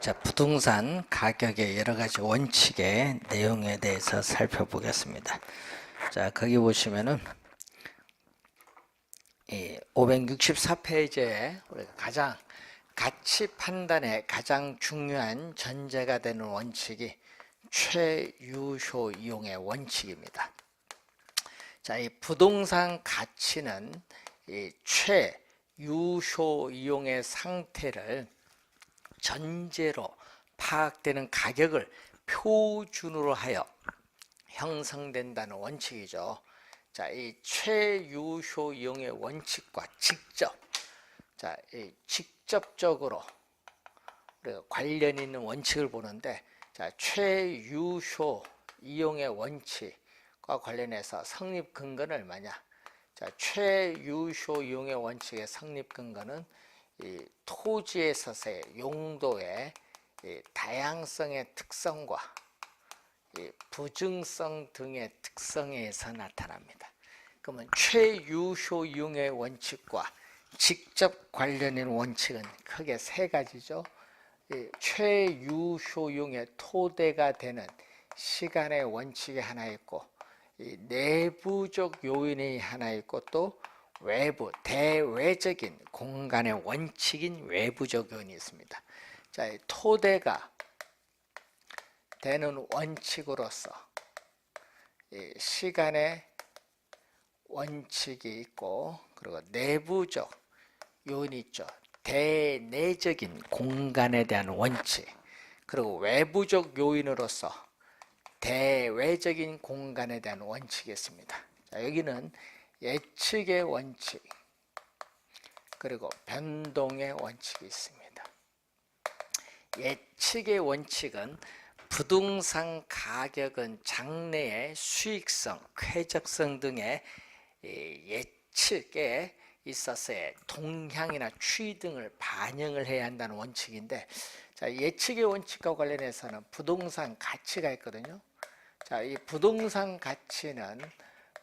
자, 부동산 가격의 여러 가지 원칙의 내용에 대해서 살펴보겠습니다. 자, 거기 보시면은 이 564페이지에 우리가 가치 판단의 가장 중요한 전제가 되는 원칙이 최유효 이용의 원칙입니다. 자, 이 부동산 가치는 이 최유효 이용의 상태를 전제로 파악되는 가격을 표준으로 하여 형성된다는 원칙이죠. 자, 이 최유효 이용의 원칙과 직접적으로 우리가 관련 있는 원칙을 보는데, 자, 최유효 이용의 원칙과 관련해서 성립 근거는 얼마냐? 자, 최유효 이용의 원칙의 성립 근거는 이 토지에 있어서의 용도의 다양성의 특성과 부증성 등의 특성에서 나타납니다. 그러면 최유효 이용의 원칙과 직접 관련된 원칙은 크게 세 가지죠. 최유효 이용의 토대가 되는 시간의 원칙이 하나 있고, 내부적 요인이 하나 있고, 또 외부, 대외적인 공간의 원칙인 외부적 요인이 있습니다. 자, 토대가 되는 원칙으로서 시간의 원칙이 있고, 그리고 내부적 요인이 있죠. 대내적인 공간에 대한 원칙, 그리고 외부적 요인으로서 대외적인 공간에 대한 원칙이 있습니다. 자, 여기는 예측의 원칙, 그리고 변동의 원칙이 있습니다. 예측의 원칙은 부동산 가격은 장래의 수익성, 쾌적성 등의 예측에 있어서의 동향이나 추이 등을 반영을 해야 한다는 원칙인데, 자, 예측의 원칙과 관련해서는 부동산 가치가 있거든요. 자, 이 부동산 가치는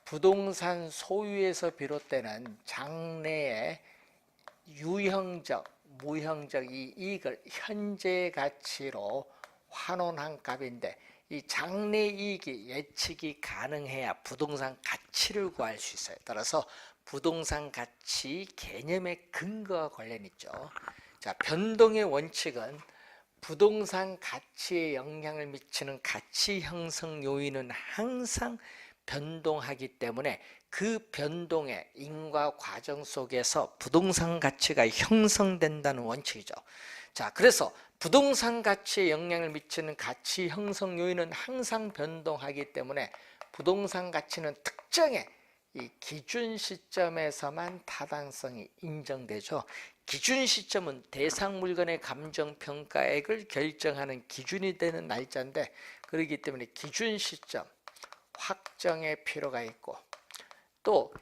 부동산 소유에서 비롯되는 장래의 유형적, 무형적 이 이익을 현재 가치로 환원한 값인데, 이 장래 이익이 예측이 가능해야 부동산 가치를 구할 수 있어요. 따라서 부동산 가치 개념의 근거와 관련 있죠. 자, 변동의 원칙은 부동산 가치에 영향을 미치는 가치 형성 요인은 항상 변동하기 때문에 그 변동의 인과 과정 속에서 부동산 가치가 형성된다는 원칙이죠. 자, 그래서 부동산 가치에 영향을 미치는 가치 형성 요인은 항상 변동하기 때문에 부동산 가치는 특정의 이 기준 시점에서만 타당성이 인정되죠. 기준 시점은 대상 물건의 감정 평가액을 결정하는 기준이 되는 날짜인데, 그렇기 때문에 기준 시점 확정의 필요가 있고, 또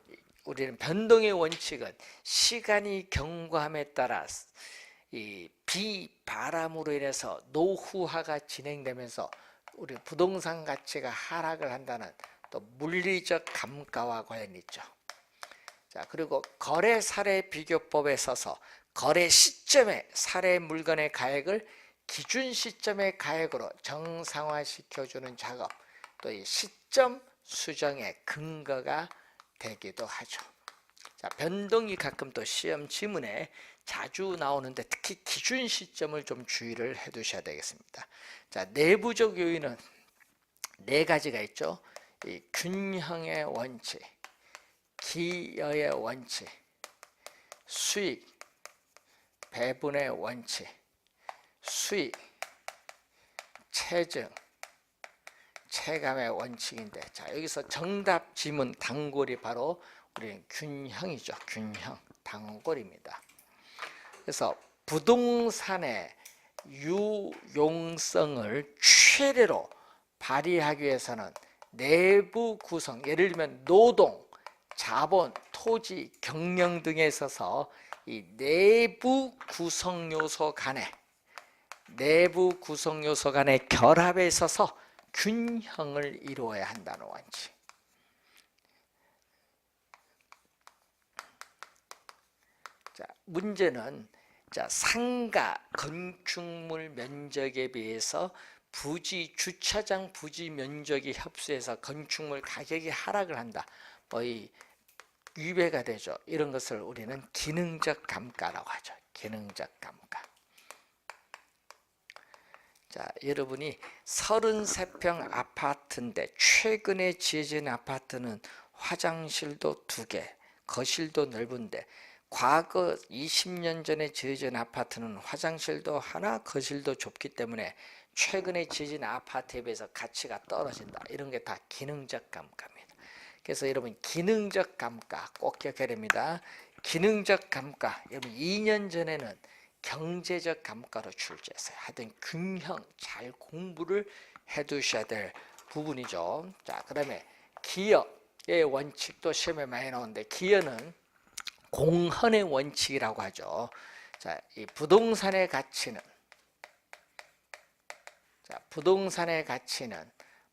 우리는 변동의 원칙은 시간이 경과함에 따라 이 비바람으로 인해서 노후화가 진행되면서 우리 부동산 가치가 하락을 한다는 또 물리적 감가와 관련이 있죠. 자, 그리고 거래 사례 비교법에 있어서 거래 시점의 사례 물건의 가액을 기준 시점의 가액으로 정상화시켜주는 작업, 또 이 시점 수정의 근거가 되기도 하죠. 자, 변동이 가끔 또 시험 지문에 자주 나오는데 특히 기준 시점을 좀 주의를 해 두셔야 되겠습니다. 자, 내부적 요인은 네 가지가 있죠. 이 균형의 원칙, 기여의 원칙, 수익 배분의 원칙, 수익 체증 체감의 원칙인데, 자, 여기서 정답 지문 단골이 바로 우리는 균형이죠. 균형 단골입니다. 그래서 부동산의 유용성을 최대로 발휘하기 위해서는 내부 구성, 예를 들면 노동, 자본, 토지, 경영 등에 있어서 이 내부 구성 요소 간의 결합에 있어서 균형을 이루어야 한다는 원칙. 자, 문제는 자, 상가 건축물 면적에 비해서 주차장 부지 면적이 협소해서 건축물 가격이 하락을 한다. 이 위배가 되죠. 이런 것을 우리는 기능적 감가라고 하죠. 기능적 감가. 자, 여러분이 33평 아파트인데 최근에 지어진 아파트는 화장실도 2개, 거실도 넓은데 과거 20년 전에 지어진 아파트는 화장실도 하나, 거실도 좁기 때문에 최근에 지어진 아파트에 비해서 가치가 떨어진다. 이런 게 다 기능적 감가입니다. 그래서 여러분 기능적 감가 꼭 기억해야 됩니다. 기능적 감가, 여러분 2년 전에는 경제적 감가로 출제했어요. 하여튼 균형 잘 공부를 해 두셔야 될 부분이죠. 자, 그 다음에 기여의 원칙도 시험에 많이 나오는데 기여는 공헌의 원칙이라고 하죠. 자, 이 부동산의 가치는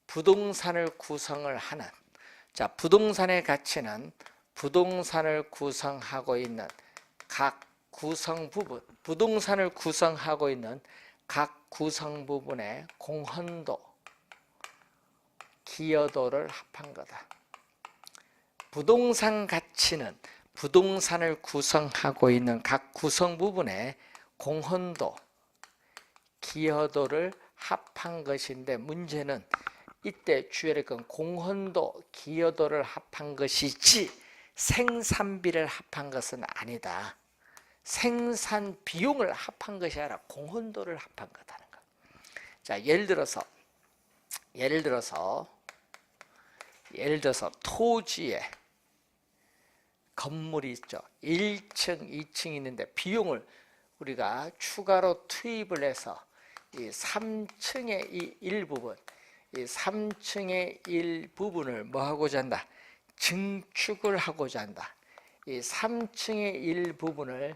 부동산을 구성을 하는, 자, 부동산의 가치는 부동산을 구성하고 있는 각 구성 부분, 부동산을 구성하고 있는 각 구성 부분의 공헌도, 기여도를 합한 거다. 부동산 가치는 부동산을 구성하고 있는 각 구성 부분의 공헌도, 기여도를 합한 것인데 문제는 이때 주의할 건 공헌도, 기여도를 합한 것이지 생산비를 합한 것은 아니다. 생산 비용을 합한 것이 아니라 공헌도를 합한 거다는 거. 자, 예를 들어서 토지에 건물이 있죠. 1층, 2층이 있는데 비용을 우리가 추가로 투입을 해서 이 3층의 이 일부분, 이 3층의 일부분을 뭐 하고자 한다? 증축을 하고자 한다. 이 3층의 일부분을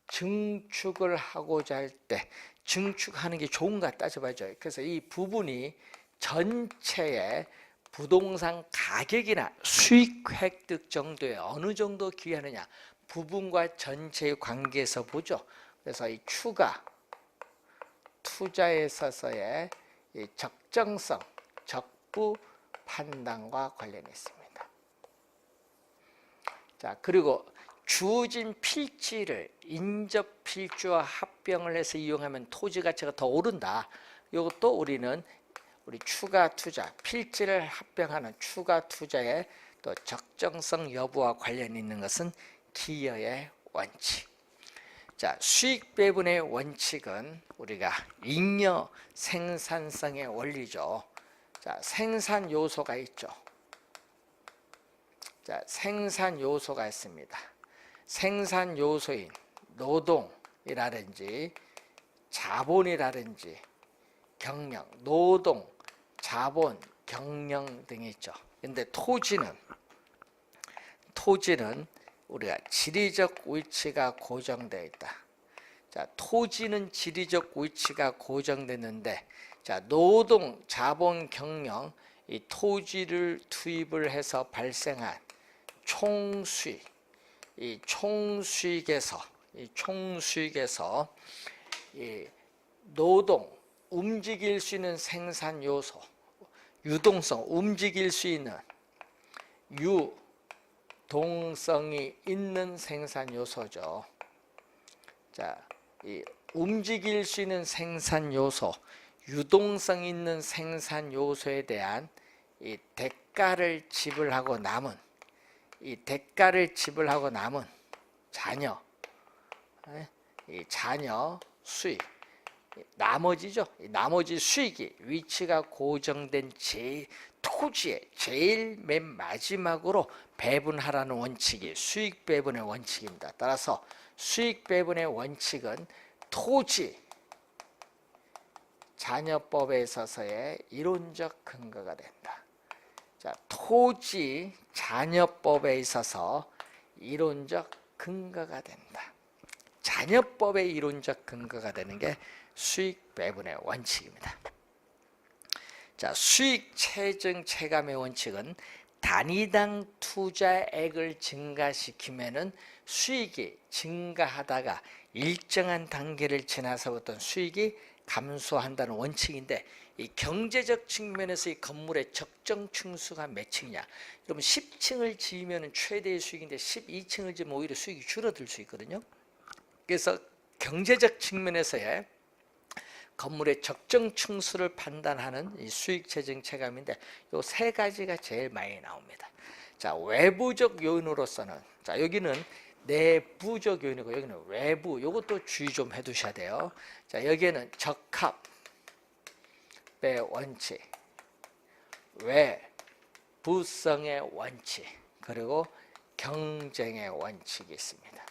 증축을 하고자 할 때 증축하는 게 좋은가 따져봐야죠. 그래서 이 부분이 전체의 부동산 가격이나 수익 획득 정도에 어느 정도 기여하느냐, 부분과 전체의 관계에서 보죠. 그래서 이 추가 투자에 있어서의 이 적정성, 적부 판단과 관련이 있습니다. 자, 그리고 주어진 필지를 인접 필지와 합병을 해서 이용하면 토지 가치가 더 오른다. 이것도 우리는 우리 추가 투자, 필지를 합병하는 추가 투자의 또 적정성 여부와 관련이 있는 것은 기여의 원칙. 자, 수익 배분의 원칙은 우리가 잉여 생산성의 원리죠. 자, 생산 요소가 있죠. 자, 생산 요소가 있습니다. 생산 요소인 노동이라든지 자본이라든지 경영, 노동, 자본, 경영 등이 있죠. 근데 토지는 우리가 지리적 위치가 고정되어 있다. 자, 토지는 지리적 위치가 고정됐는데, 자, 노동, 자본, 경영, 이 토지를 투입을 해서 발생한 총수익, 이 총수익에서 이 노동, 움직일 수 있는 생산 요소, 유동성, 움직일 수 있는 유동성이 있는 생산 요소죠. 자, 이 움직일 수 있는 생산 요소, 유동성 있는 생산 요소에 대한 이 대가를 지불하고 남은 잔여, 이 잔여 수익, 나머지죠. 나머지 수익이 위치가 고정된 토지에 제일 맨 마지막으로 배분하라는 원칙이 수익 배분의 원칙입니다. 따라서 수익 배분의 원칙은 토지 잔여법에 있어서의 이론적 근거가 된다. 자, 토지 잔여법에 있어서 이론적 근거가 된다. 잔여법의 이론적 근거가 되는 게 수익 배분의 원칙입니다. 자, 수익 체증 체감의 원칙은 단위당 투자액을 증가시키면은 수익이 증가하다가 일정한 단계를 지나서부터 수익이 감소한다는 원칙인데, 이 경제적 측면에서 이 건물의 적정 층수가 몇 층이냐? 그러면 10층을 지으면 최대의 수익인데 12층을 지으면 오히려 수익이 줄어들 수 있거든요. 그래서 경제적 측면에서의 건물의 적정 층수를 판단하는 이 수익 재정 체감인데, 요 세 가지가 제일 많이 나옵니다. 자, 외부적 요인으로서는, 자, 여기는 내부적 요인이고 여기는 외부, 요것도 주의 좀 해두셔야 돼요. 자, 여기에는 적합의 원칙, 외부성의 원칙, 그리고 경쟁의 원칙이 있습니다.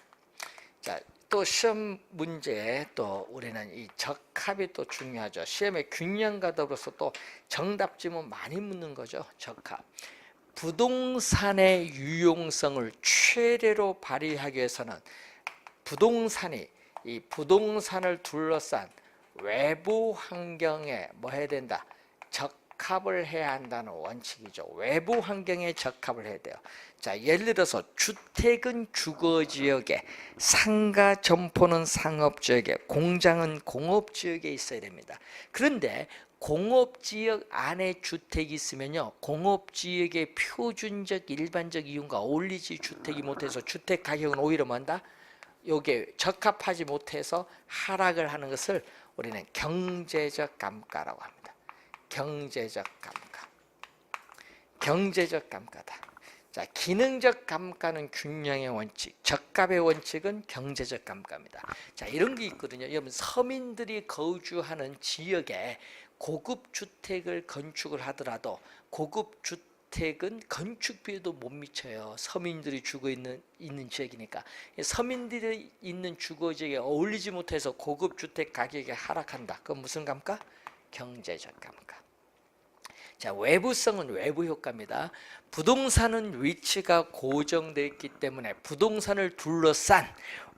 자, 또 시험 문제에 또 우리는 이 적합이 또 중요하죠. 시험의 균형과 더불어서 또 정답 지문 많이 묻는 거죠. 적합. 부동산의 유용성을 최대로 발휘하기 위해서는 이 부동산을 둘러싼 외부 환경에 뭐 해야 된다? 적합을 해야 한다는 원칙이죠. 외부 환경에 적합을 해야 돼요. 자, 예를 들어서 주택은 주거지역에, 상가 점포는 상업지역에, 공장은 공업지역에 있어야 됩니다. 그런데 공업지역 안에 주택이 있으면요, 공업지역의 표준적 일반적 이윤과 어울리지 주택이 못해서 주택 가격은 오히려 뭔다? 요게 적합하지 못해서 하락을 하는 것을 우리는 경제적 감가라고 합니다. 경제적 감가. 경제적 감가다. 자, 기능적 감가는 균형의 원칙, 적합의 원칙은 경제적 감가입니다. 자, 이런 게 있거든요. 여러분, 서민들이 거주하는 지역에 고급 주택을 건축을 하더라도 고급 주택은 건축비에도 못 미쳐요. 서민들이 주거 있는 지역이니까. 서민들이 있는 주거 지역에 어울리지 못해서 고급 주택 가격이 하락한다. 그건 무슨 감가? 경제적 감가. 자, 외부성은 외부 효과입니다. 부동산은 위치가 고정되어 있기 때문에 부동산을 둘러싼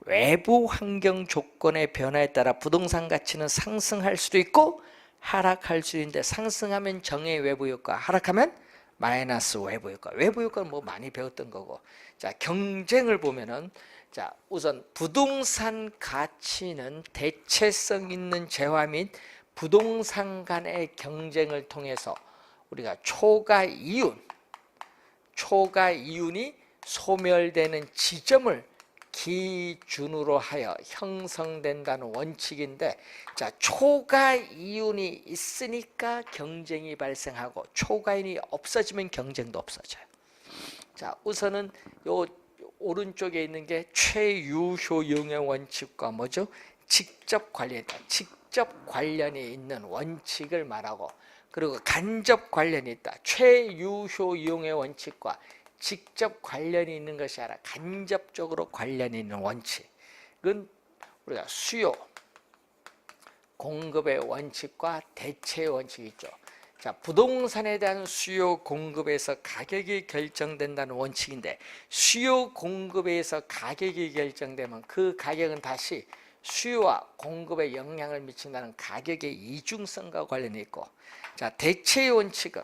외부 환경 조건의 변화에 따라 부동산 가치는 상승할 수도 있고 하락할 수 있는데, 상승하면 정의 외부 효과, 하락하면 마이너스 외부 효과. 외부 효과는 뭐 많이 배웠던 거고. 자, 경쟁을 보면은, 자, 우선 부동산 가치는 대체성 있는 재화 및 부동산 간의 경쟁을 통해서 우리가 초과 이윤이 소멸되는 지점을 기준으로 하여 형성된다는 원칙인데, 자, 초과 이윤이 있으니까 경쟁이 발생하고 초과 이윤이 없어지면 경쟁도 없어져요. 자, 우선은 요 오른쪽에 있는 게 최유효용의 원칙과 뭐죠? 직접 관련이다. 직접 관련이 있는 원칙을 말하고, 그리고 간접 관련이 있다. 최유효 이용의 원칙과 직접 관련이 있는 것이 아니라 간접적으로 관련이 있는 원칙은 우리가 수요, 공급의 원칙과 대체의 원칙이 있죠. 자, 부동산에 대한 수요 공급에서 가격이 결정된다는 원칙인데, 수요 공급에 의해서 가격이 결정되면 그 가격은 다시 수요와 공급에 영향을 미친다는 가격의 이중성과 관련이 있고, 자, 대체의 원칙은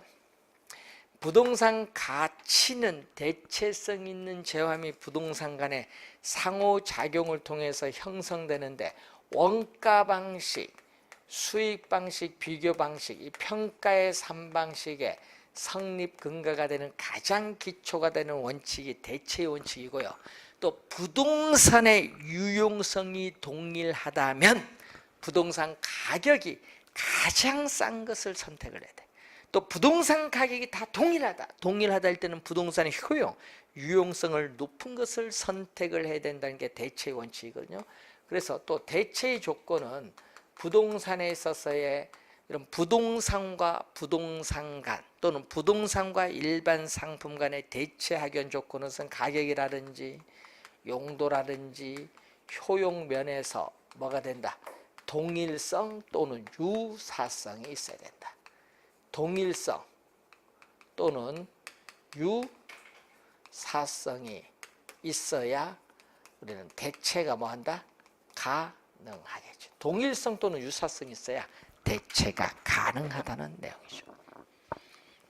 부동산 가치는 대체성 있는 재화 및 부동산 간의 상호작용을 통해서 형성되는데, 원가 방식, 수익 방식, 비교 방식, 이 평가의 3방식의 성립 근거가 되는 가장 기초가 되는 원칙이 대체의 원칙이고요. 또 부동산의 유용성이 동일하다면 부동산 가격이 가장 싼 것을 선택을 해야 돼. 또 부동산 가격이 다 동일하다 할 때는 부동산의 유용성을 높은 것을 선택을 해야 된다는 게 대체의 원칙이거든요. 그래서 또 대체의 조건은 부동산에 있어서의 이런 부동산과 부동산 간, 또는 부동산과 일반 상품 간의 대체 학연 조건은 가격이라든지 용도라든지 효용 면에서 뭐가 된다? 동일성 또는 유사성이 있어야 된다. 동일성 또는 유사성이 있어야 우리는 대체가 뭐 한다? 가능하겠죠. 동일성 또는 유사성이 있어야 대체가 가능하다는 내용이죠.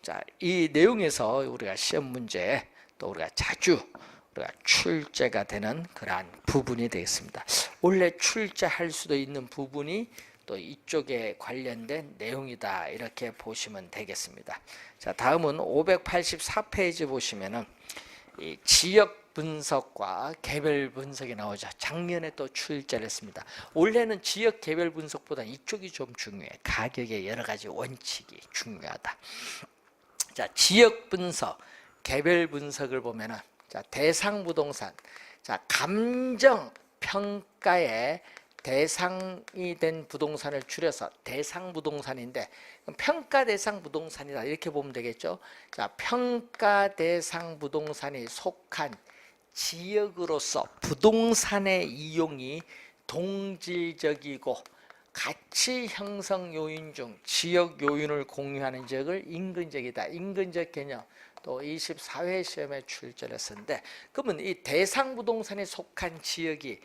자, 이 내용에서 우리가 시험 문제 또 우리가 자주 우리가 출제가 되는 그러한 부분이 되겠습니다. 원래 출제할 수도 있는 부분이 또 이쪽에 관련된 내용이다 이렇게 보시면 되겠습니다. 자, 다음은 584페이지 보시면은 이 지역 분석과 개별 분석이 나오죠. 작년에 또 출제를 했습니다. 원래는 지역 개별 분석보다 이쪽이 좀 중요해. 가격의 여러 가지 원칙이 중요하다. 자, 지역 분석, 개별 분석을 보면은 자, 대상 부동산. 자, 감정 평가의 대상이 된 부동산을 줄여서 대상 부동산인데 평가 대상 부동산이다 이렇게 보면 되겠죠. 자, 평가 대상 부동산이 속한 지역으로서 부동산의 이용이 동질적이고 가치 형성 요인 중 지역 요인을 공유하는 지역을 인근적이다. 인근적 개념 또 24회 시험에 출제를 했었는데, 그러면 이 대상 부동산에 속한 지역이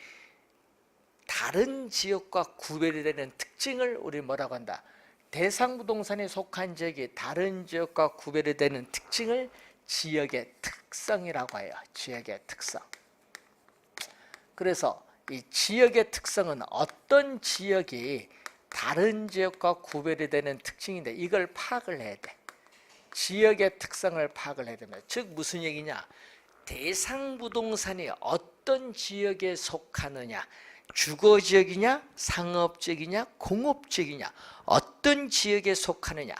다른 지역과 구별이 되는 특징을 우리 뭐라고 한다? 대상 부동산에 속한 지역이 다른 지역과 구별이 되는 특징을 지역의 특성이라고 해요. 지역의 특성. 그래서 이 지역의 특성은 어떤 지역이 다른 지역과 구별이 되는 특징인데 이걸 파악을 해야 돼. 지역의 특성을 파악을 해야 됩니다. 즉 무슨 얘기냐? 대상 부동산이 어떤 지역에 속하느냐, 주거지역이냐, 상업지역이냐, 공업지역이냐, 어떤 지역에 속하느냐,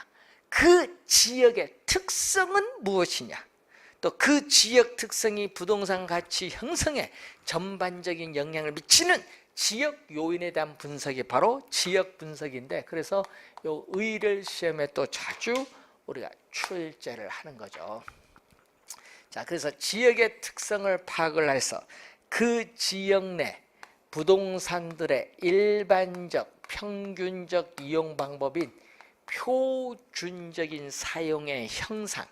그 지역의 특성은 무엇이냐, 또 그 지역 특성이 부동산 가치 형성에 전반적인 영향을 미치는 지역 요인에 대한 분석이 바로 지역 분석인데, 그래서 요 의를 시험에 또 자주 우리가 출제를 하는 거죠. 자, 그래서 지역의 특성을 파악을 해서 그 지역 내 부동산들의 일반적 평균적 이용 방법인 표준적인 사용의 형상,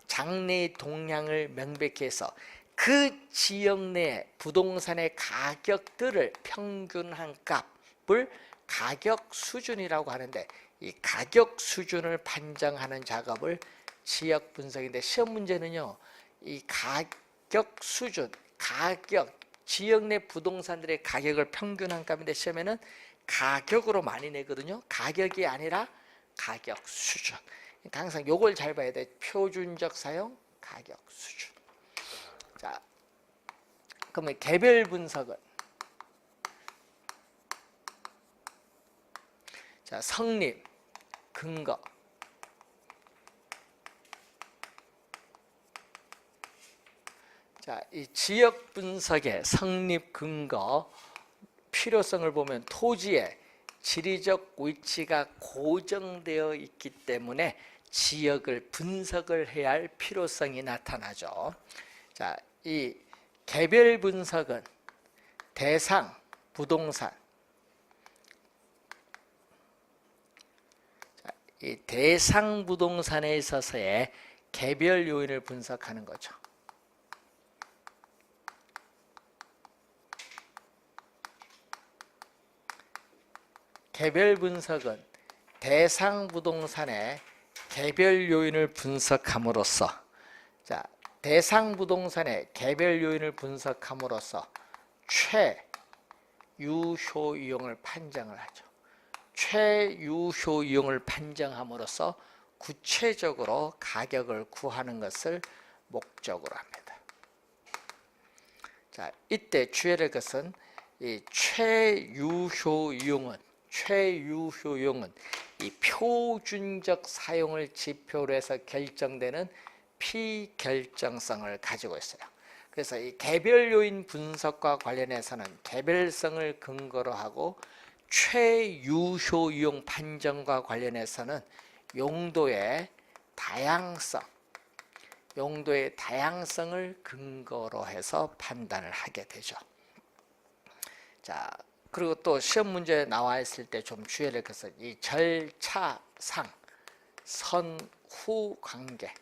장래 동향을 명백히 해서 그 지역 내 부동산의 가격들을 평균한 값을 가격 수준이라고 하는데, 이 가격 수준을 판정하는 작업을 지역 분석인데, 시험 문제는요 이 가격 수준, 가격, 지역 내 부동산들의 가격을 평균한 값인데 시험에는 가격으로 많이 내거든요. 가격이 아니라 가격 수준. 항상 요걸 잘 봐야 돼. 표준적 사용, 가격 수준. 자, 그러면 개별 분석은 자, 성립, 근거. 자, 이 지역 분석의 성립 근거 필요성을 보면 토지의 지리적 위치가 고정되어 있기 때문에 지역을 분석을 해야 할 필요성이 나타나죠. 자, 이 개별 분석은 대상 부동산, 자, 이 대상 부동산에 있어서의 개별 요인을 분석하는 거죠. 개별 분석은 대상 부동산의 개별 요인을 분석함으로써, 자, 대상 부동산의 개별 요인을 분석함으로써 최유효 이용을 판정을 하죠. 최유효 이용을 판정함으로써 구체적으로 가격을 구하는 것을 목적으로 합니다. 자, 이때 주의할 것은 이 최유효 이용은 이 표준적 사용을 지표로 해서 결정되는 피결정성을 가지고 있어요. 그래서 이 개별 요인 분석과 관련해서는 개별성을 근거로 하고, 최유효 이용 판정과 관련해서는 용도의 다양성을 근거로 해서 판단을 하게 되죠. 자, 그리고 또 시험 문제에 나와 있을 때 좀 주의할 것은 이 절차상 선후 관계,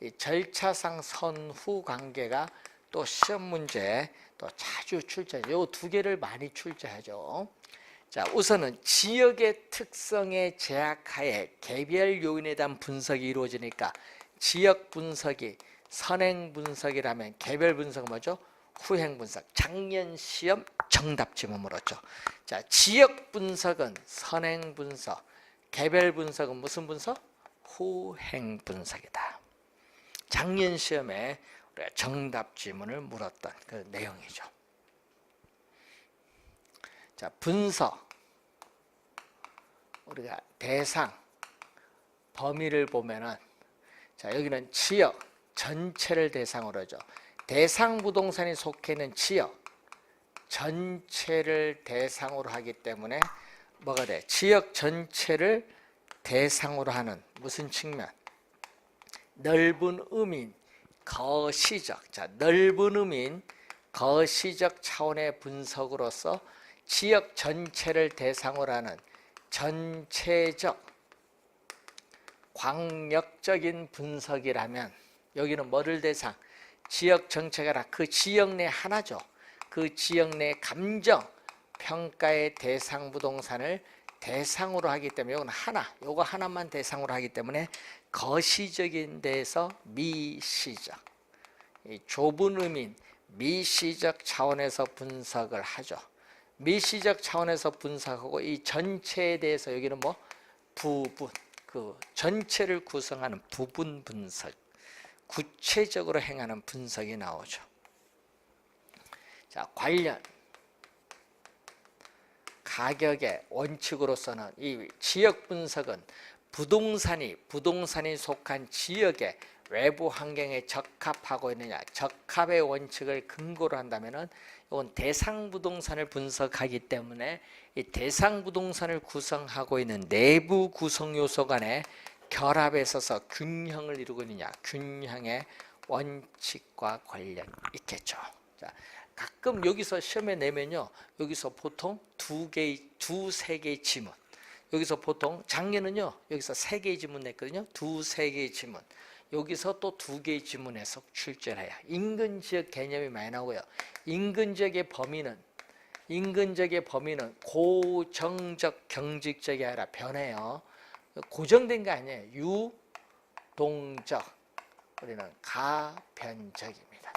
이 절차상 선후 관계가 또 시험 문제에 또 자주 출제해요. 요 두 개를 많이 출제하죠. 자, 우선은 지역의 특성에 제약하에 개별 요인에 대한 분석이 이루어지니까 지역 분석이 선행 분석이라면 개별 분석은 뭐죠? 후행 분석. 작년 시험 정답 지문 물었죠. 자, 지역 분석은 선행 분석, 개별 분석은 무슨 분석? 후행 분석이다. 작년 시험에 우리가 정답 지문을 물었던 그 내용이죠. 자, 분석. 우리가 대상, 범위를 보면은, 자, 여기는 지역 전체를 대상으로 하죠. 대상 부동산이 속해 있는 지역 전체를 대상으로 하기 때문에 뭐가 돼? 지역 전체를 대상으로 하는 무슨 측면? 넓은 의미인 거시적. 자, 넓은 의미인 거시적 차원의 분석으로서 지역 전체를 대상으로 하는 전체적 광역적인 분석이라면 여기는 뭐를 대상? 지역 전체가 아니라 그 지역 내 하나죠. 그 지역 내 감정 평가의 대상 부동산을 대상으로 하기 때문에 이건 하나, 요거 하나만 대상으로 하기 때문에 거시적인 데에서 미시적, 이 좁은 의미인 미시적 차원에서 분석을 하죠. 미시적 차원에서 분석하고 이 전체에 대해서 여기는 뭐 부분, 그 전체를 구성하는 부분 분석, 구체적으로 행하는 분석이 나오죠. 자, 관련 가격의 원칙으로서는 이 지역 분석은 부동산이 속한 지역의 외부 환경에 적합하고 있느냐, 적합의 원칙을 근거로 한다면은 이건 대상 부동산을 분석하기 때문에 이 대상 부동산을 구성하고 있는 내부 구성 요소 간의 결합에 있어서 균형을 이루고 있느냐, 균형의 원칙과 관련이 있겠죠. 자, 가끔 여기서 시험에 내면요, 여기서 보통 두세 개의 지문, 여기서 보통 작년은요 여기서 3개의 지문 냈거든요. 2-3개의 지문, 여기서 또 2개의 지문에서 출제를 해요. 인근 지역 개념이 많이 나오고요. 인근 지역의 범위는 고정적 경직적이 아니라 변해요. 고정된 게 아니에요. 유동적, 우리는 가변적입니다.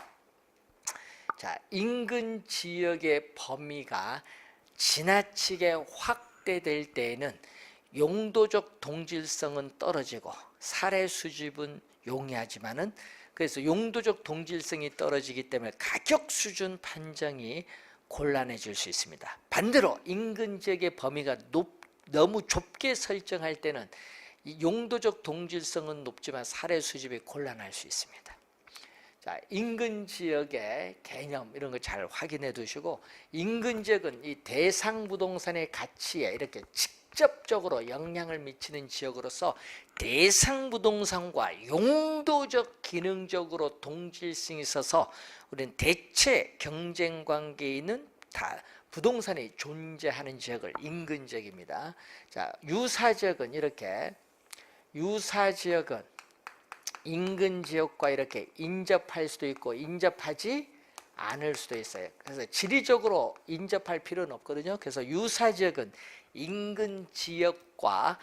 자, 인근 지역의 범위가 지나치게 확대될 때에는 용도적 동질성은 떨어지고 사례 수집은 용이하지만은, 그래서 용도적 동질성이 떨어지기 때문에 가격 수준 판정이 곤란해질 수 있습니다. 반대로 인근 지역의 범위가 너무 좁게 설정할 때는 이 용도적 동질성은 높지만 사례 수집이 곤란할 수 있습니다. 자, 인근 지역의 개념 이런 거 잘 확인해 두시고, 인근 지역은 이 대상 부동산의 가치에 이렇게 직접적으로 영향을 미치는 지역으로서 대상 부동산과 용도적 기능적으로 동질성이 있어서 우리는 대체 경쟁 관계에 있는 부동산이 존재하는 지역을 인근 지역입니다. 자, 유사 지역은 이렇게, 유사 지역은 인근 지역과 이렇게 인접할 수도 있고 인접하지 않을 수도 있어요. 그래서 지리적으로 인접할 필요는 없거든요. 그래서 유사 지역은 인근 지역과의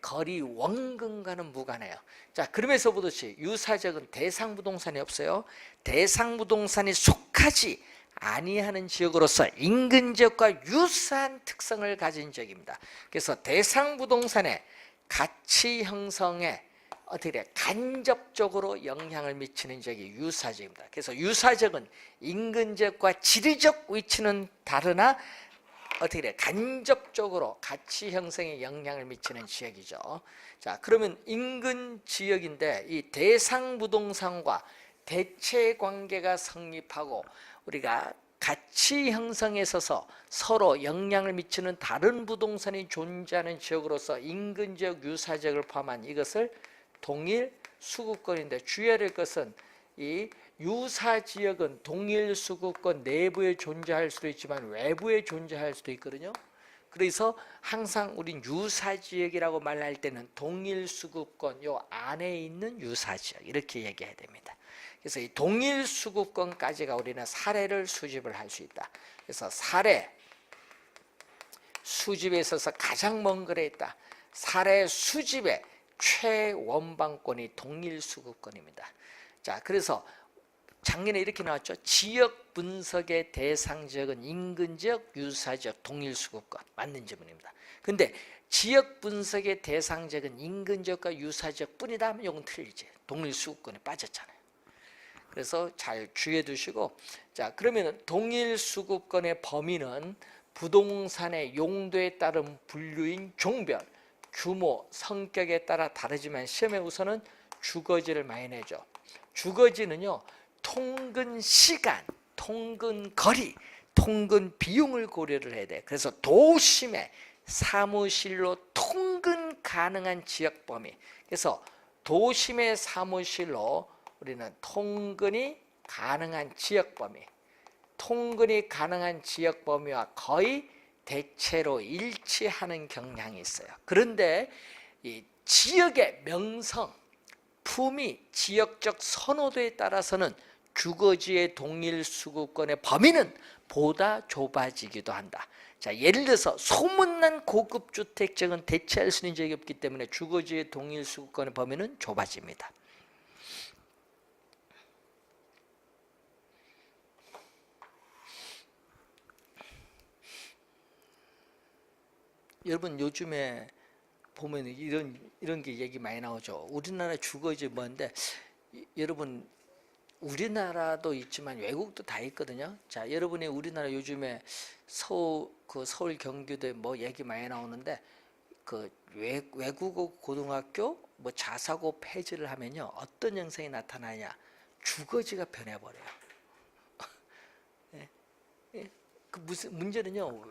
거리 원근과는 무관해요. 자, 그러면서 보듯이 유사 지역은 대상 부동산이 없어요. 대상 부동산이 속하지 아니하는 지역으로서 인근 지역과 유사한 특성을 가진 지역입니다. 그래서 대상 부동산의 가치 형성에 어떻게 간접적으로 영향을 미치는 지역이 유사지역입니다. 그래서 유사지역은 인근 지역과 지리적 위치는 다르나 어떻게 간접적으로 가치 형성에 영향을 미치는 지역이죠. 자, 그러면 인근 지역인데 이 대상 부동산과 대체 관계가 성립하고 우리가 가치 형성에 있어서 서로 영향을 미치는 다른 부동산이 존재하는 지역으로서 인근 지역, 유사 지역을 포함한 이것을 동일 수급권인데, 주의해야 될 것은 이 유사 지역은 동일 수급권 내부에 존재할 수도 있지만 외부에 존재할 수도 있거든요. 그래서 항상 우린 유사 지역이라고 말할 때는 동일 수급권 요 안에 있는 유사 지역 이렇게 얘기해야 됩니다. 그래서 이 동일 수급권까지가 우리는 사례를 수집을 할 수 있다. 그래서 사례 수집에 있어서 가장 먼 거리에 있다. 사례 수집의 최원방권이 동일수급권입니다. 자, 그래서 작년에 이렇게 나왔죠. 지역 분석의 대상 지역은 인근 지역, 유사 지역, 동일수급권. 맞는 질문입니다. 근데 지역 분석의 대상 지역은 인근 지역과 유사 지역 뿐이다 하면 이건 틀리지. 동일수급권에 빠졌잖아요. 그래서 잘 주의해 두시고, 자, 그러면 동일수급권의 범위는 부동산의 용도에 따른 분류인 종별, 규모, 성격에 따라 다르지만 시험에 우선은 주거지를 많이 내죠. 주거지는요, 통근 시간, 통근 거리, 통근 비용을 고려를 해야 돼. 그래서 도심에 사무실로 통근 가능한 지역 범위. 그래서 도심의 사무실로 우리는 통근이 가능한 지역 범위, 통근이 가능한 지역 범위와 거의 대체로 일치하는 경향이 있어요. 그런데 이 지역의 명성, 품위, 지역적 선호도에 따라서는 주거지의 동일수급권의 범위는 보다 좁아지기도 한다. 자, 예를 들어서 소문난 고급 주택 지역은 대체할 수 있는 지역이 없기 때문에 주거지의 동일수급권의 범위는 좁아집니다. 여러분 요즘에 보면 이런 게 얘기 많이 나오죠. 우리나라 주거지 뭔데, 여러분 우리나라도 있지만 외국도 다 있거든요. 자, 여러분이 우리나라 요즘에 서울 경기도에 뭐 얘기 많이 나오는데, 그 외국어 고등학교 뭐 자사고 폐지를 하면요, 어떤 현상이 나타나냐? 주거지가 변해버려요. 예? 예? 그 무슨 문제는요,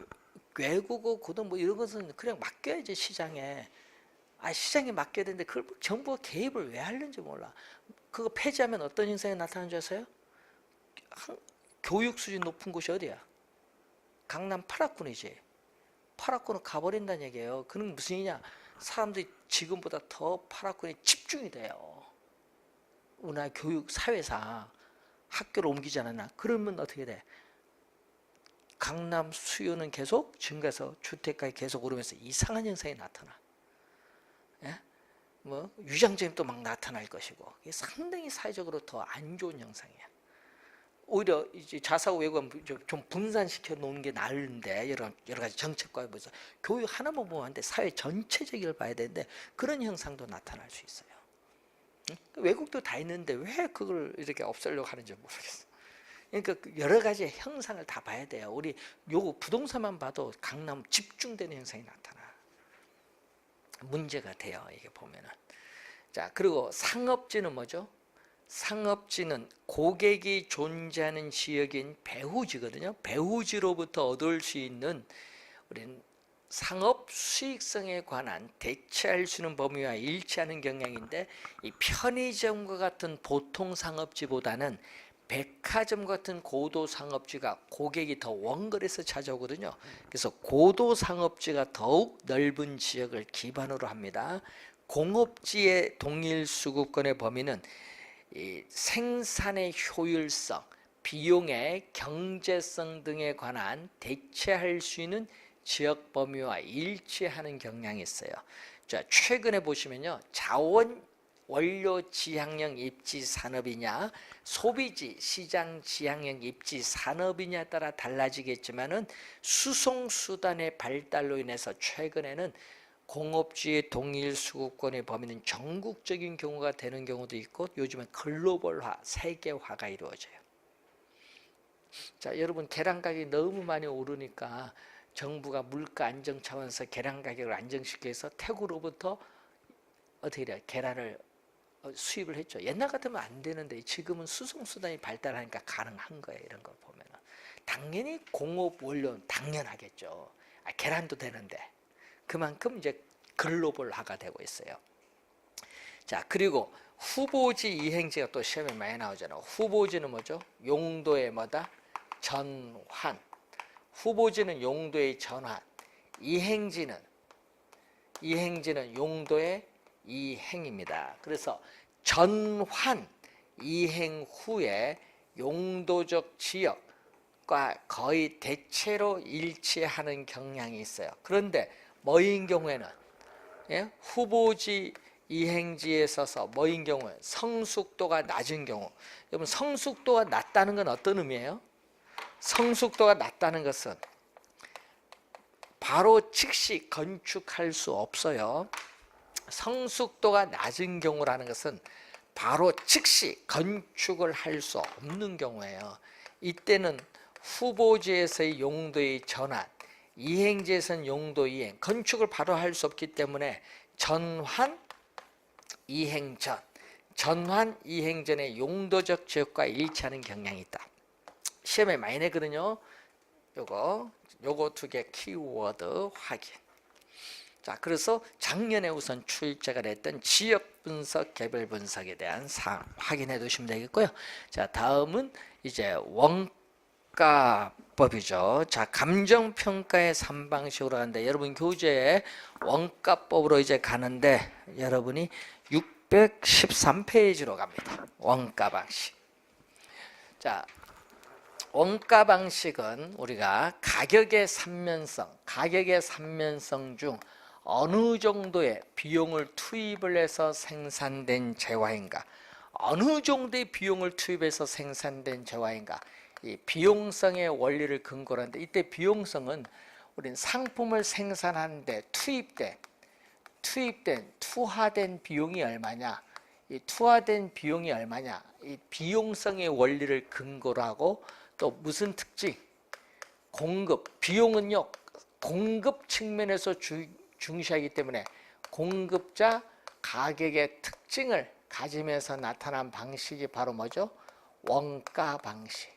외국어 고등 뭐 이런 것은 그냥 맡겨야지 시장에. 시장에 맡겨야 되는데 그걸 정부가 개입을 왜 하는지 몰라. 그거 폐지하면 어떤 현상이 나타나는 줄 아세요? 교육 수준 높은 곳이 어디야? 강남 8학군이지. 8학군은 가버린다는 얘기예요. 그건 무슨 일이냐? 사람들이 지금보다 더 8학군에 집중이 돼요. 우리나라 교육 사회상 학교를 옮기지 않았나? 그러면 어떻게 돼? 강남 수요는 계속 증가해서 주택가에 계속 오르면서 이상한 현상이 나타나. 예? 뭐 위장점이 또 막 나타날 것이고, 이게 상당히 사회적으로 더 안 좋은 현상이야. 오히려 이제 자사고 외국은 좀 분산시켜 놓는 게 나은데, 여러 가지 정책과에 보면서 교육 하나만 보면 안 돼. 사회 전체적인 걸 봐야 되는데 그런 현상도 나타날 수 있어요. 응? 외국도 다 있는데 왜 그걸 이렇게 없애려고 하는지 모르겠어. 그러니까 여러 가지 형상을 다 봐야 돼요. 우리 요 부동산만 봐도 강남 집중되는 현상이 나타나. 문제가 돼요, 이게 보면은. 자, 그리고 상업지는 뭐죠? 상업지는 고객이 존재하는 지역인 배후지거든요. 배후지로부터 얻을 수 있는 우리는 상업 수익성에 관한 대체할 수 있는 범위와 일치하는 경향인데, 이 편의점과 같은 보통 상업지보다는 백화점 같은 고도 상업지가 고객이 더 원거리에서 찾아오거든요. 그래서 고도 상업지가 더욱 넓은 지역을 기반으로 합니다. 공업지의 동일 수급권의 범위는 이 생산의 효율성, 비용의 경제성 등에 관한 대체할 수 있는 지역 범위와 일치하는 경향이 있어요. 자, 최근에 보시면요, 자원 원료 지향형 입지 산업이냐, 소비지 시장 지향형 입지 산업이냐에 따라 달라지겠지만은 수송 수단의 발달로 인해서 최근에는 공업지의 동일 수급권의 범위는 전국적인 경우가 되는 경우도 있고, 요즘은 글로벌화, 세계화가 이루어져요. 자, 여러분 계란 가격이 너무 많이 오르니까 정부가 물가 안정 차원에서 계란 가격을 안정시키기 위해서 태국으로부터 어떻게 돼요? 계란을 수입을 했죠. 옛날 같으면 안 되는데 지금은 수송수단이 발달하니까 가능한 거예요. 이런 걸 보면 당연히 공업 원료는 당연하겠죠. 계란도 되는데 그만큼 이제 글로벌화가 되고 있어요. 자, 그리고 후보지 이행지가 또 시험에 많이 나오잖아요. 후보지는 뭐죠? 용도의 뭐다? 전환. 후보지는 용도의 전환. 이행지는 용도의 이행입니다. 그래서 전환, 이행 후에 용도적 지역과 거의 대체로 일치하는 경향이 있어요. 그런데 뭐인 경우에는, 후보지 이행지에 있어서 뭐인 경우? 성숙도가 낮은 경우. 여러분 성숙도가 낮다는 건 어떤 의미예요? 성숙도가 낮다는 것은 바로 즉시 건축할 수 없어요. 성숙도가 낮은 경우라는 것은 바로 즉시 건축을 할 수 없는 경우예요. 이때는 후보지에서의 용도의 전환, 이행지에서는 용도 이행, 건축을 바로 할 수 없기 때문에 전환, 이행전, 전환, 이행전의 용도적 지역과 일치하는 경향이 있다. 시험에 많이 내거든요. 요거 두 개 키워드 확인. 자, 그래서 작년에 우선 출제가 됐던 지역 분석, 개별 분석에 대한 사항 확인해 두시면 되겠고요. 자, 다음은 이제 원가법이죠. 자, 감정평가의 3방식으로 가는데 여러분 교재에 원가법으로 이제 가는데 여러분이 613페이지로 갑니다. 원가 방식. 자, 원가 방식은 우리가 가격의 삼면성 중 어느 정도의 비용을 투입을 해서 생산된 재화인가, 어느 정도의 비용을 투입해서 생산된 재화인가, 이 비용성의 원리를 근거로 하는데, 이때 비용성은 우리는 상품을 생산하는데 투하된 비용이 얼마냐, 이 투하된 비용이 얼마냐, 이 비용성의 원리를 근거로 하고, 또 무슨 특징? 공급, 비용은요 공급 측면에서 중시하기 때문에 공급자 가격의 특징을 가지면서 나타난 방식이 바로 뭐죠? 원가 방식.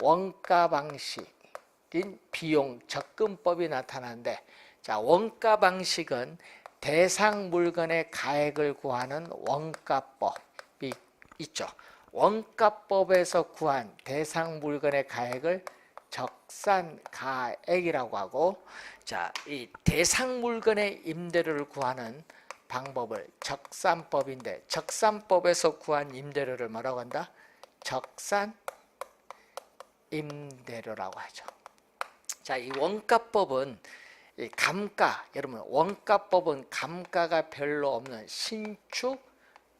원가 방식인 비용 접근법이 나타나는데, 자, 원가 방식은 대상 물건의 가액을 구하는 원가법이 있죠. 원가법에서 구한 대상 물건의 가액을 적산가액이라고 하고, 자, 이 대상 물건의 임대료를 구하는 방법을 적산법인데, 적산법에서 구한 임대료를 뭐라고 한다? 적산임대료라고 하죠. 자, 이 원가법은 이 감가, 여러분 원가법은 감가가 별로 없는 신축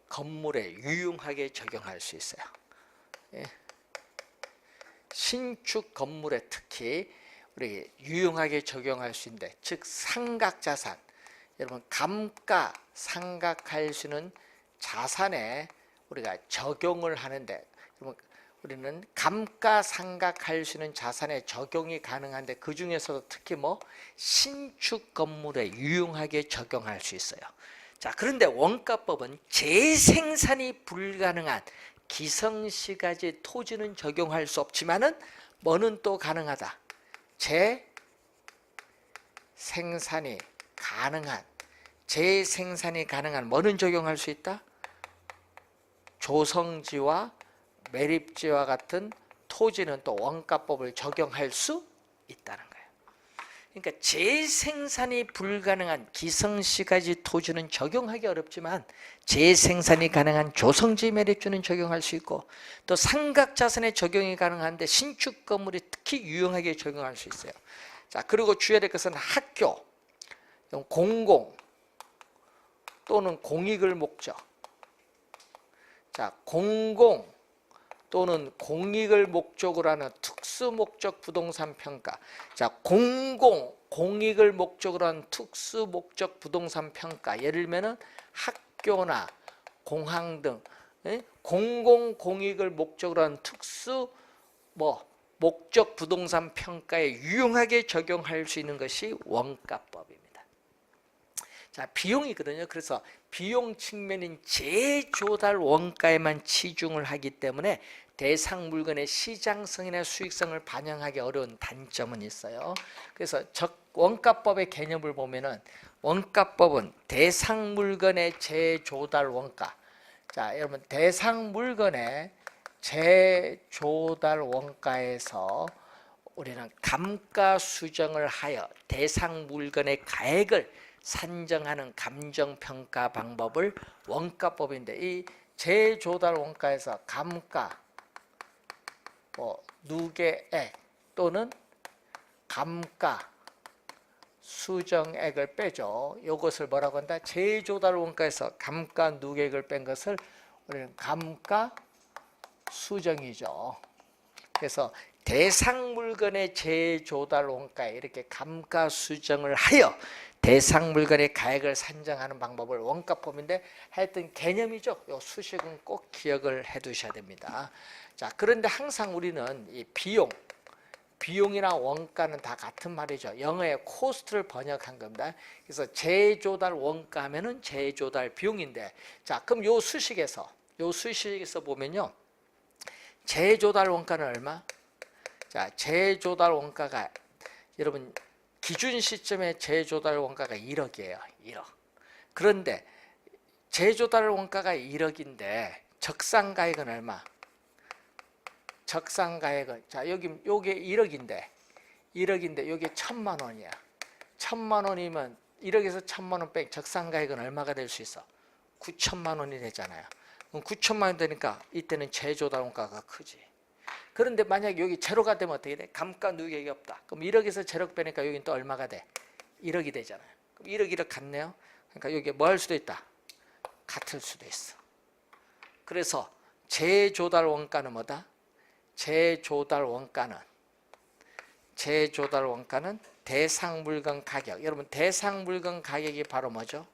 건물에 유용하게 적용할 수 있어요. 예. 신축 건물에 특히 우리 유용하게 적용할 수 있는데, 즉 상각자산, 여러분 감가 상각할 수 있는 자산에 우리가 적용을 하는데, 여러분 우리는 감가 상각할 수 있는 자산에 적용이 가능한데, 그 중에서도 특히 신축 건물에 유용하게 적용할 수 있어요. 자, 그런데 원가법은 재생산이 불가능한 기성시가지 토지는 적용할 수 없지만은 뭐는 또 가능하다? 재생산이 가능한 뭐는 적용할 수 있다? 조성지와 매립지와 같은 토지는 또 원가법을 적용할 수 있다는 거예요. 그러니까 재생산이 불가능한 기성시가지 토지는 적용하기 어렵지만 재생산이 가능한 조성지 매립지는 적용할 수 있고, 또 상각자산에 적용이 가능한데 신축 건물이 특히 유용하게 적용할 수 있어요. 자, 그리고 주의해야 될 것은 학교, 공공 또는 공익을 목적. 자, 공공 또는 공익을 목적으로 하는 특수목적 부동산 평가. 자, 공익을 목적으로 하는 특수목적 부동산 평가. 예를 들면 학교나 공항 등 공익을 목적으로 하는 특수 목적 부동산 평가에 유용하게 적용할 수 있는 것이 원가법입니다. 자, 비용이거든요. 그래서 비용 측면인 재조달 원가에만 치중을 하기 때문에 대상 물건의 시장성이나 수익성을 반영하기 어려운 단점은 있어요. 그래서 원가법의 개념을 보면은, 원가법은 대상 물건의 재조달 원가. 자, 여러분 대상 물건의 재조달 원가에서 우리는 감가 수정을 하여 대상 물건의 가액을 산정하는 감정평가 방법을 원가법인데, 이 재조달 원가에서 감가, 누계액 또는 감가 수정액을 빼죠. 이것을 뭐라고 한다? 재조달 원가에서 감가 누계액을 뺀 것을 우리는 감가 수정이죠. 그래서 대상 물건의 재조달 원가에 이렇게 감가 수정을 하여 대상 물건의 가액을 산정하는 방법을 원가법인데 하여튼 개념이죠. 이 수식은 꼭 기억을 해 두셔야 됩니다. 자, 그런데 항상 우리는 이 비용이나 원가는 다 같은 말이죠. 영어의 코스트를 번역한 겁니다. 그래서 재조달 원가 하면은 재조달 비용인데, 자, 그럼 요 수식에서 보면요. 재조달 원가는 얼마? 자, 재조달 원가가 여러분 기준 시점에 재조달 원가가 1억이에요. 1억. 그런데 재조달 원가가 1억인데 적상가액은 얼마? 적상가액은 자, 요게 1억인데 요게 1,000만 원이야. 1,000만 원이면 1억에서 1,000만 원 뺀 적상가액은 얼마가 될 수 있어? 9천만 원이 되잖아요. 그럼 9천만 원 되니까 이때는 재조달 원가가 크지. 그런데 만약 여기 제로가 되면 어떻게 돼? 감가 누계액이 없다. 그럼 1억에서 제로 빼니까 여기는 또 얼마가 돼? 1억이 되잖아요. 그럼 1억 같네요. 그러니까 여기 뭐 할 수도 있다? 같을 수도 있어. 그래서 재조달 원가는 뭐다? 재조달 원가는 대상 물건 가격. 여러분 대상 물건 가격이 바로 뭐죠?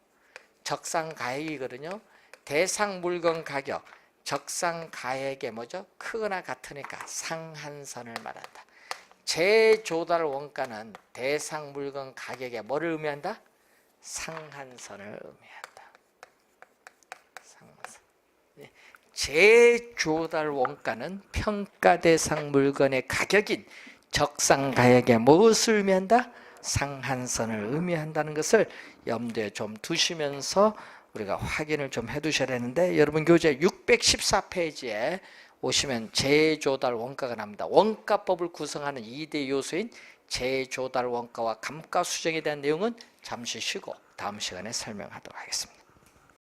적상 가액이거든요. 대상 물건 가격, 적상 가액의 뭐죠? 크거나 같으니까 상한선을 말한다. 재조달 원가는 대상 물건 가격에 뭐를 의미한다? 상한선을 의미한다. 상한선. 재조달 원가는 평가 대상 물건의 가격인 적상 가액에 무엇을 의미한다? 상한선을 의미한다는 것을 염두에 좀 두시면서 우리가 확인을 좀 해두셔야 되는데, 여러분 교재 614페이지에 오시면 재조달 원가가 나옵니다. 원가법을 구성하는 2대 요소인 재조달 원가와 감가 수정에 대한 내용은 잠시 쉬고 다음 시간에 설명하도록 하겠습니다.